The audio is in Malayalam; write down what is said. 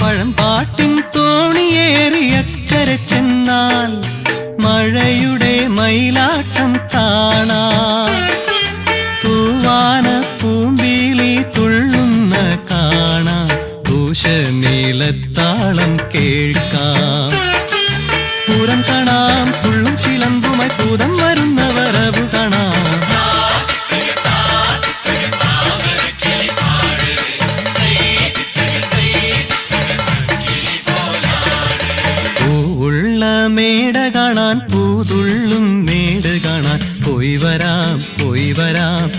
പഴംപാട്ടിൻ തോണിയേറിയക്കരെ ചെന്നാൽ മഴയുടെ മയിലാട്ടം കാണാം. തൂവാന പൂമ്പിലി തുള്ളുന്ന കാണാം. ദൂഷനീലത്താളം കേൾക്കാം. പൂരം കാണാം. തുള്ളും ചിലമ്പുമായി പൂതം വരുന്ന വരവു കാണാം. മേട കാണാൻ പൂതുള്ളും മേട് കാണാൻ പോയി വരാം പോയി വരാം